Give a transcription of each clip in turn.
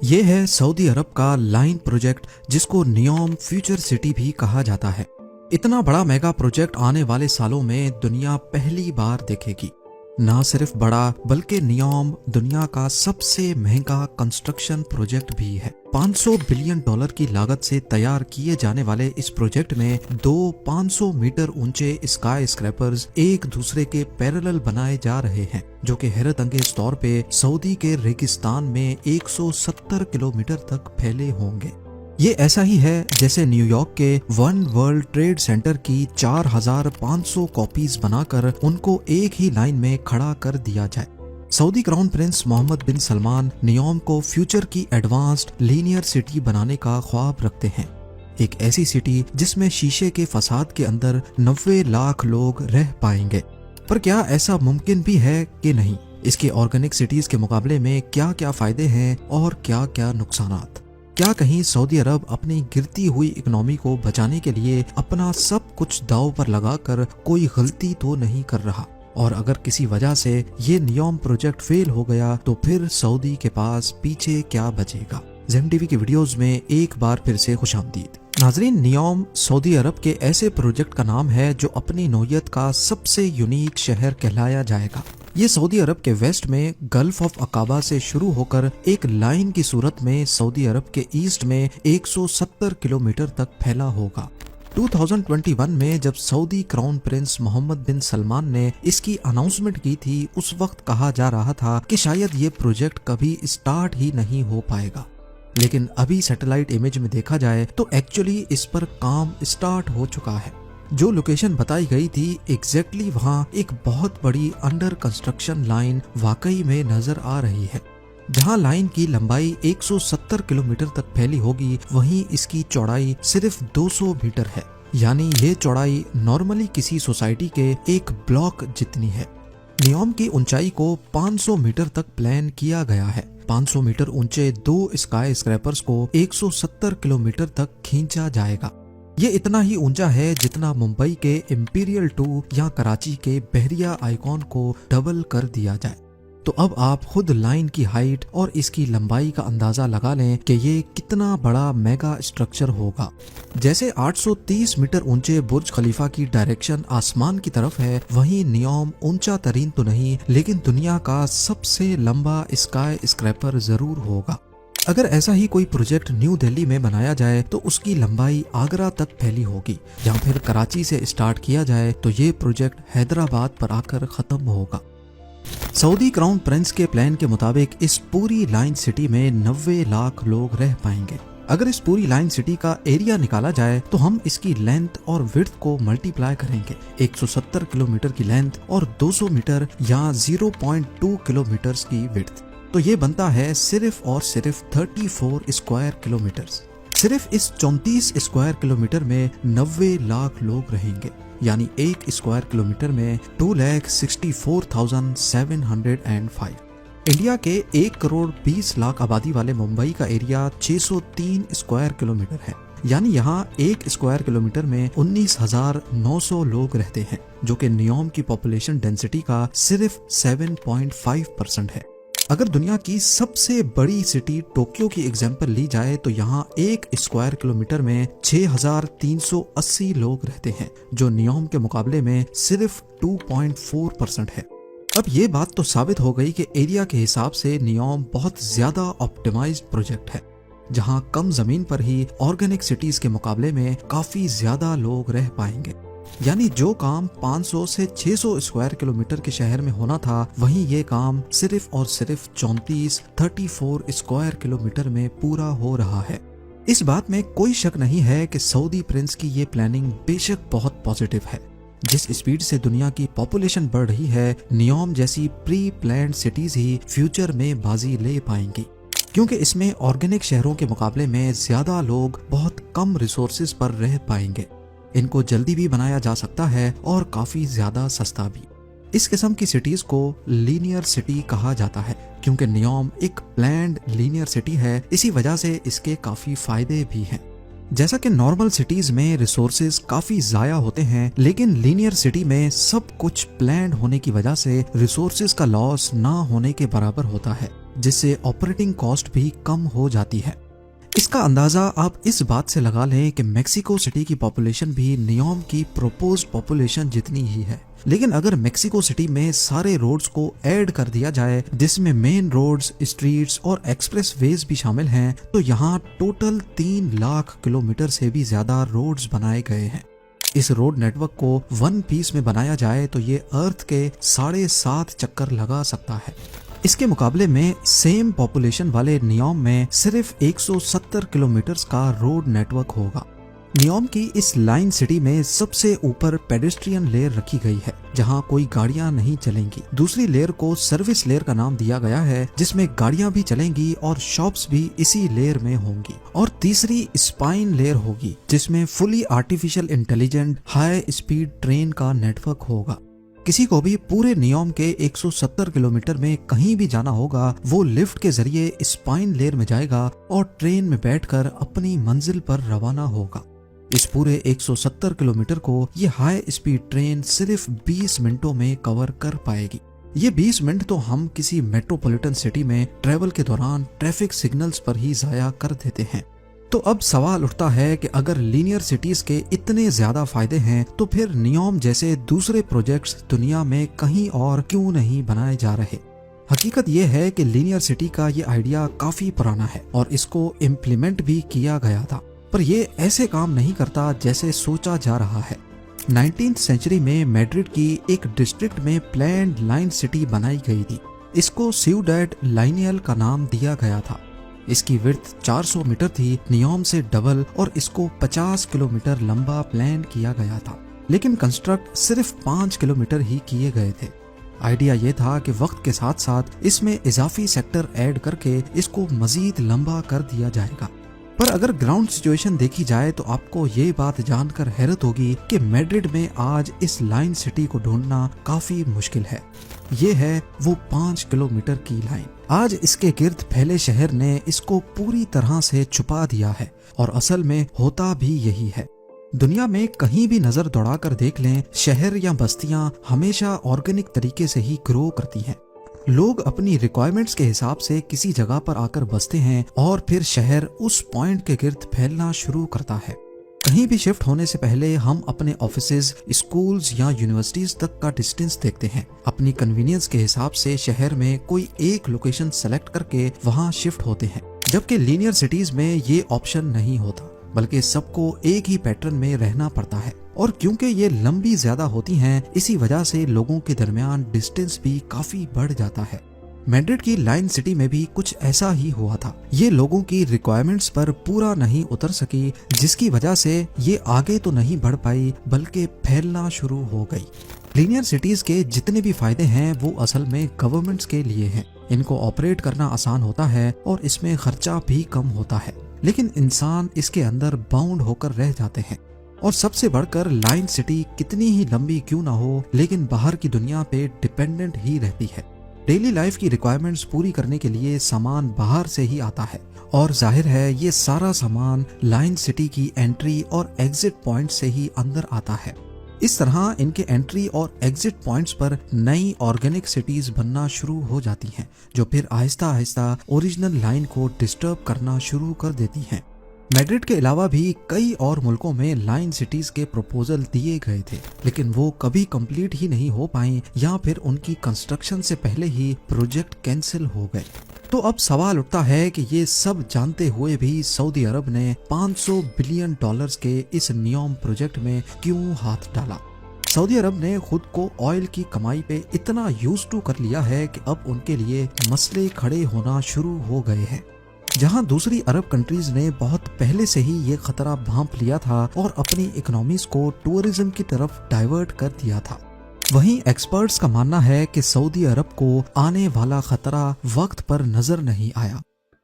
ये है सऊदी अरब का लाइन प्रोजेक्ट, जिसको नियोम फ्यूचर सिटी भी कहा जाता है। इतना बड़ा मेगा प्रोजेक्ट आने वाले सालों में दुनिया पहली बार देखेगी। ना सिर्फ बड़ा, बल्कि नियोम दुनिया का सबसे महंगा कंस्ट्रक्शन प्रोजेक्ट भी है। 500 बिलियन डॉलर की लागत से तैयार किए जाने वाले इस प्रोजेक्ट में दो 500 मीटर ऊंचे स्काई स्क्रैपर्स एक दूसरे के पैरेलल बनाए जा रहे हैं, जो कि हैरत अंगेज तौर पे सऊदी के रेगिस्तान में 170 किलोमीटर तक फैले होंगे। ये ऐसा ही है जैसे न्यूयॉर्क के वन वर्ल्ड ट्रेड सेंटर की 4500 कॉपीज बनाकर उनको एक ही लाइन में खड़ा कर दिया जाए। सऊदी क्राउन प्रिंस मोहम्मद बिन सलमान नियोम को फ्यूचर की एडवांस्ड लीनियर सिटी बनाने का ख्वाब रखते हैं। एक ऐसी सिटी जिसमें शीशे के फसाद के अंदर 90 लाख लोग रह पाएंगे। पर क्या ऐसा मुमकिन भी है कि नहीं? इसके ऑर्गेनिक सिटीज के मुकाबले में क्या क्या फायदे हैं और क्या क्या नुकसानात? क्या कहीं सऊदी अरब अपनी गिरती हुई इकोनॉमी को बचाने के लिए अपना सब कुछ दांव पर लगाकर कोई गलती तो नहीं कर रहा? और अगर किसी वजह से ये नियोम प्रोजेक्ट फेल हो गया तो फिर सऊदी के पास पीछे क्या बचेगा? ज़ेम टीवी की वीडियोस में एक बार फिर से खुशामदीद। नाजरीन, नियोम सऊदी अरब के ऐसे प्रोजेक्ट का नाम है जो अपनी नौयत का सबसे यूनिक शहर कहलाया जाएगा। ये सऊदी अरब के वेस्ट में गल्फ ऑफ अकाबा से शुरू होकर एक लाइन की सूरत में सऊदी अरब के ईस्ट में 170 किलोमीटर तक फैला होगा। 2021 में जब सऊदी क्राउन प्रिंस मोहम्मद बिन सलमान ने इसकी अनाउंसमेंट की थी, उस वक्त कहा जा रहा था कि शायद ये प्रोजेक्ट कभी स्टार्ट ही नहीं हो पाएगा। लेकिन अभी सैटेलाइट इमेज में देखा जाए तो एक्चुअली इस पर काम स्टार्ट हो चुका है। जो लोकेशन बताई गई थी एग्जैक्टली वहाँ एक बहुत बड़ी अंडर कंस्ट्रक्शन लाइन वाकई में नजर आ रही है। जहाँ लाइन की लंबाई 170 किलोमीटर तक फैली होगी, वहीं इसकी चौड़ाई सिर्फ 200 मीटर है। यानी ये चौड़ाई नॉर्मली किसी सोसाइटी के एक ब्लॉक जितनी है। नियोम की ऊंचाई को 500 मीटर तक प्लान किया गया है। 500 मीटर ऊंचे दो स्काई स्क्रैपर्स को 170 किलोमीटर तक खींचा जाएगा। ये इतना ही ऊंचा है जितना मुंबई के इंपीरियल 2 या कराची के बहरिया आइकॉन को डबल कर दिया जाए। तो अब आप खुद लाइन की हाइट और इसकी लंबाई का अंदाजा लगा लें कि ये कितना बड़ा मेगा स्ट्रक्चर होगा। जैसे 830 मीटर ऊंचे बुर्ज खलीफा की डायरेक्शन आसमान की तरफ है, वहीं नियोम ऊंचा तरीन तो नहीं, लेकिन दुनिया का सबसे लंबा स्काई स्क्रैपर जरूर होगा। अगर ऐसा ही कोई प्रोजेक्ट न्यू दिल्ली में बनाया जाए तो उसकी लंबाई आगरा तक फैली होगी, या फिर कराची से स्टार्ट किया जाए तो ये प्रोजेक्ट हैदराबाद पर आकर खत्म होगा। सऊदी क्राउन प्रिंस के प्लान के मुताबिक इस पूरी लाइन सिटी में 90 लाख लोग रह पाएंगे। अगर इस पूरी लाइन सिटी का एरिया निकाला जाए तो हम इसकी लेंथ और विड्थ को मल्टीप्लाई करेंगे। 170 किलोमीटर की लेंथ और 200 मीटर या 0.2 किलोमीटर की विड्थ, तो ये बनता है सिर्फ और सिर्फ 34 स्क्वायर किलोमीटर्स। सिर्फ इस 34 स्क्वायर किलोमीटर में 90 लाख लोग रहेंगे। यानी एक स्क्वायर किलोमीटर में 2,64,705। इंडिया के 1 करोड़ 20 लाख आबादी वाले मुंबई का एरिया 603 स्क्वायर किलोमीटर है। यानी यहाँ एक स्क्वायर किलोमीटर में 19,900 लोग रहते हैं, जो कि नियोम की पॉपुलेशन डेंसिटी का सिर्फ 7.5% है। अगर दुनिया की सबसे बड़ी सिटी टोक्यो की एग्जाम्पल ली जाए तो यहाँ एक स्क्वायर किलोमीटर में 6,380 लोग रहते हैं, जो नियोम के मुकाबले में सिर्फ 2.4% है। अब ये बात तो साबित हो गई कि एरिया के हिसाब से नियोम बहुत ज्यादा ऑप्टिमाइज्ड प्रोजेक्ट है, जहाँ कम जमीन पर ही ऑर्गेनिक सिटीज के मुकाबले में काफी ज्यादा लोग रह पाएंगे। यानी जो काम 500 से 600 स्क्वायर किलोमीटर के शहर में होना था, वहीं ये काम सिर्फ और सिर्फ 34 स्क्वायर किलोमीटर में पूरा हो रहा है। इस बात में कोई शक नहीं है कि सऊदी प्रिंस की ये प्लानिंग बेशक बहुत पॉजिटिव है। जिस स्पीड से दुनिया की पॉपुलेशन बढ़ रही है, नियोम जैसी प्री प्लान्ड सिटीज ही फ्यूचर में बाजी ले पाएंगी, क्योंकि इसमें ऑर्गेनिक शहरों के मुकाबले में ज्यादा लोग बहुत कम रिसोर्सेज पर रह पाएंगे। इनको जल्दी भी बनाया जा सकता है और काफी ज्यादा सस्ता भी। इस किस्म की सिटीज को लीनियर सिटी कहा जाता है, क्योंकि नियोम एक प्लान्ड लीनियर सिटी है। इसी वजह से इसके काफी फायदे भी हैं। जैसा कि नॉर्मल सिटीज में रिसोर्सेज काफी जाया होते हैं, लेकिन लीनियर सिटी में सब कुछ प्लान्ड होने की वजह से रिसोर्सेज का लॉस ना होने के बराबर होता है। जिससे ऑपरेटिंग कॉस्ट भी कम हो जाती है। इसका अंदाजा आप इस बात से लगा लें कि मेक्सिको सिटी की पॉपुलेशन भी नियोम की प्रोपोज्ड पॉपुलेशन जितनी ही है। लेकिन अगर मेक्सिको सिटी में सारे रोड्स को ऐड कर दिया जाए, जिसमें मेन रोड्स, स्ट्रीट्स और एक्सप्रेस वेज भी शामिल हैं, तो यहाँ टोटल 3 लाख किलोमीटर से भी ज्यादा रोड्स बनाए गए हैं। इस रोड नेटवर्क को वन पीस में बनाया जाए तो ये अर्थ के 7.5 चक्कर लगा सकता है। इसके मुकाबले में सेम पॉपुलेशन वाले नियोम में सिर्फ 170 किलोमीटर का रोड नेटवर्क होगा। नियोम की इस लाइन सिटी में सबसे ऊपर पेडेस्ट्रियन लेयर रखी गई है, जहां कोई गाड़ियां नहीं चलेंगी। दूसरी लेयर को सर्विस लेयर का नाम दिया गया है, जिसमें गाड़ियां भी चलेंगी और शॉप्स भी इसी लेयर में होंगी। और तीसरी स्पाइन लेयर होगी, जिसमें fully artificial intelligent high speed train का नेटवर्क होगा। किसी को भी पूरे नियोम के 170 किलोमीटर में कहीं भी जाना होगा, वो लिफ्ट के जरिए स्पाइन लेयर में जाएगा और ट्रेन में बैठकर अपनी मंजिल पर रवाना होगा। इस पूरे 170 किलोमीटर को ये हाई स्पीड ट्रेन सिर्फ 20 मिनटों में कवर कर पाएगी। ये 20 मिनट तो हम किसी मेट्रोपॉलिटन सिटी में ट्रेवल के दौरान ट्रैफिक सिग्नल्स पर ही जाया कर देते हैं। तो अब सवाल उठता है कि अगर लीनियर सिटीज के इतने ज्यादा फायदे हैं, तो फिर नियोम जैसे दूसरे प्रोजेक्ट्स दुनिया में कहीं और क्यों नहीं बनाए जा रहे। हकीकत यह है कि लीनियर सिटी का ये आइडिया काफी पुराना है और इसको इम्प्लीमेंट भी किया गया था, पर ये ऐसे काम नहीं करता जैसे सोचा जा रहा है। 19th सेंचुरी में मैड्रिड की एक डिस्ट्रिक्ट में प्लान्ड लाइन सिटी बनाई गई थी। इसको सिउडेड लाइनियल का नाम दिया गया था। इसकी विड्थ 400 मीटर थी, नियोम से डबल, और इसको 50 किलोमीटर लंबा प्लान किया गया था। लेकिन कंस्ट्रक्ट सिर्फ 5 किलोमीटर ही किए गए थे। आइडिया ये था कि वक्त के साथ साथ इसमें इजाफी सेक्टर ऐड करके इसको मजीद लंबा कर दिया जाएगा। पर अगर ग्राउंड सिचुएशन देखी जाए तो आपको ये बात जानकर हैरत होगी कि मैड्रिड में आज इस लाइन सिटी को ढूंढना काफी मुश्किल है। ये है वो 5 किलोमीटर की लाइन। आज इसके गिर्द फैले शहर ने इसको पूरी तरह से छुपा दिया है और असल में होता भी यही है। दुनिया में कहीं भी नजर दौड़ाकर देख लें, शहर या बस्तियां हमेशा ऑर्गेनिक तरीके से ही ग्रो करती हैं। लोग अपनी रिक्वायरमेंट्स के हिसाब से किसी जगह पर आकर बसते हैं और फिर शहर उस पॉइंट के गिर्द फैलना शुरू करता है। कहीं भी शिफ्ट होने से पहले हम अपने ऑफिसेज, स्कूल्स या यूनिवर्सिटीज तक का डिस्टेंस देखते हैं। अपनी कन्वीनियंस के हिसाब से शहर में कोई एक लोकेशन सेलेक्ट करके वहां शिफ्ट होते हैं, जबकि लीनियर सिटीज में ये ऑप्शन नहीं होता, बल्कि सबको एक ही पैटर्न में रहना पड़ता है। और क्योंकि ये लंबी ज्यादा होती हैं, इसी वजह से लोगों के दरमियान डिस्टेंस भी काफी बढ़ जाता है। मैड्रिड की लाइन सिटी में भी कुछ ऐसा ही हुआ था। ये लोगों की रिक्वायरमेंट्स पर पूरा नहीं उतर सकी, जिसकी वजह से ये आगे तो नहीं बढ़ पाई बल्कि फैलना शुरू हो गई। लीनियर सिटीज के जितने भी फायदे हैं वो असल में गवर्नमेंट्स के लिए हैं। इनको ऑपरेट करना आसान होता है और इसमें खर्चा भी कम होता है, लेकिन इंसान इसके अंदर बाउंड होकर रह जाते हैं। और सबसे बढ़कर लाइन सिटी कितनी ही लंबी क्यों ना हो, लेकिन बाहर की दुनिया पे डिपेंडेंट ही रहती है। डेली लाइफ की रिक्वायरमेंट्स पूरी करने के लिए सामान बाहर से ही आता है और जाहिर है ये सारा सामान लाइन सिटी की एंट्री और एग्जिट पॉइंट से ही अंदर आता है। इस तरह इनके एंट्री और एग्जिट पॉइंट्स पर नई ऑर्गेनिक सिटीज बनना शुरू हो जाती हैं, जो फिर आहिस्ता आहिस्ता ओरिजिनल लाइन को डिस्टर्ब करना शुरू कर देती हैं। मैड्रिड के अलावा भी कई और मुल्कों में लाइन सिटीज के प्रपोजल दिए गए थे, लेकिन वो कभी कंप्लीट ही नहीं हो पाए या फिर उनकी कंस्ट्रक्शन से पहले ही प्रोजेक्ट कैंसिल हो गए। तो अब सवाल उठता है कि ये सब जानते हुए भी सऊदी अरब ने $500 बिलियन के इस नियोम प्रोजेक्ट में क्यों हाथ डाला। सऊदी अरब ने खुद को ऑयल की कमाई पे इतना यूज्ड टू कर लिया है कि अब उनके लिए मसले खड़े होना शुरू हो गए हैं। जहां दूसरी अरब कंट्रीज ने बहुत पहले से ही ये खतरा भांप लिया था और अपनी इकोनॉमीज को टूरिज्म की तरफ डाइवर्ट कर दिया था, वहीं एक्सपर्ट्स का मानना है कि सऊदी अरब को आने वाला खतरा वक्त पर नजर नहीं आया।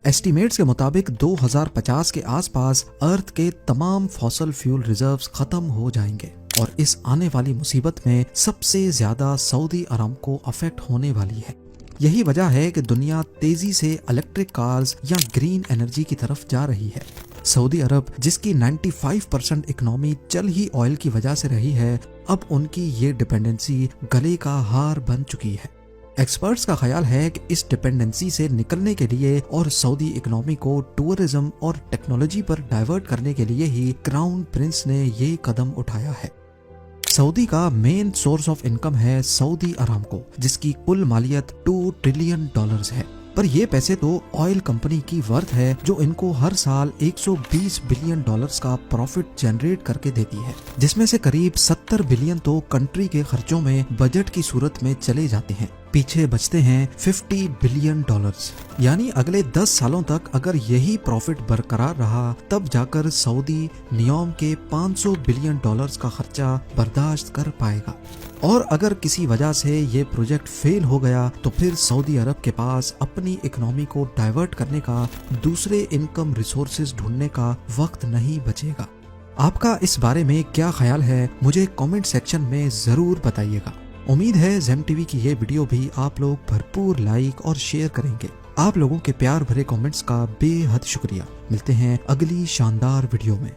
एस्टीमेट्स के मुताबिक 2050 के आसपास अर्थ के तमाम फॉसल फ्यूल रिजर्व्स खत्म हो जाएंगे और इस आने वाली मुसीबत में सबसे ज्यादा सऊदी अरब को अफेक्ट होने वाली है। यही वजह है कि दुनिया तेजी से इलेक्ट्रिक कार्स या ग्रीन एनर्जी की तरफ जा रही है। सऊदी अरब, जिसकी 95% इकोनॉमी चल ही ऑयल की वजह से रही है, अब उनकी ये डिपेंडेंसी गले का हार बन चुकी है। एक्सपर्ट्स का ख्याल है कि इस डिपेंडेंसी से निकलने के लिए और सऊदी इकोनॉमी को टूरिज्म और टेक्नोलॉजी पर डाइवर्ट करने के लिए ही क्राउन प्रिंस ने ये कदम उठाया है। सऊदी का मेन सोर्स ऑफ इनकम है सऊदी अरामको, जिसकी कुल मालियत $2 ट्रिलियन है। पर ये पैसे तो ऑयल कंपनी की वर्थ है जो इनको हर साल $120 बिलियन का प्रॉफिट जनरेट करके देती है, जिसमें से करीब 70 बिलियन तो कंट्री के खर्चों में बजट की सूरत में चले जाते हैं। पीछे बचते हैं $50 बिलियन। यानी अगले 10 सालों तक अगर यही प्रॉफिट बरकरार रहा तब जाकर सऊदी नियोम के $500 बिलियन का खर्चा बर्दाश्त कर पाएगा। और अगर किसी वजह से ये प्रोजेक्ट फेल हो गया तो फिर सऊदी अरब के पास अपनी इकोनॉमी को डाइवर्ट करने का, दूसरे इनकम रिसोर्सेज ढूंढने का वक्त नहीं बचेगा। आपका इस बारे में क्या ख्याल है, मुझे कमेंट सेक्शन में जरूर बताइएगा। उम्मीद है ज़ेम टीवी की ये वीडियो भी आप लोग भरपूर लाइक और शेयर करेंगे। आप लोगों के प्यार भरे कमेंट्स का बेहद शुक्रिया। मिलते हैं अगली शानदार वीडियो में।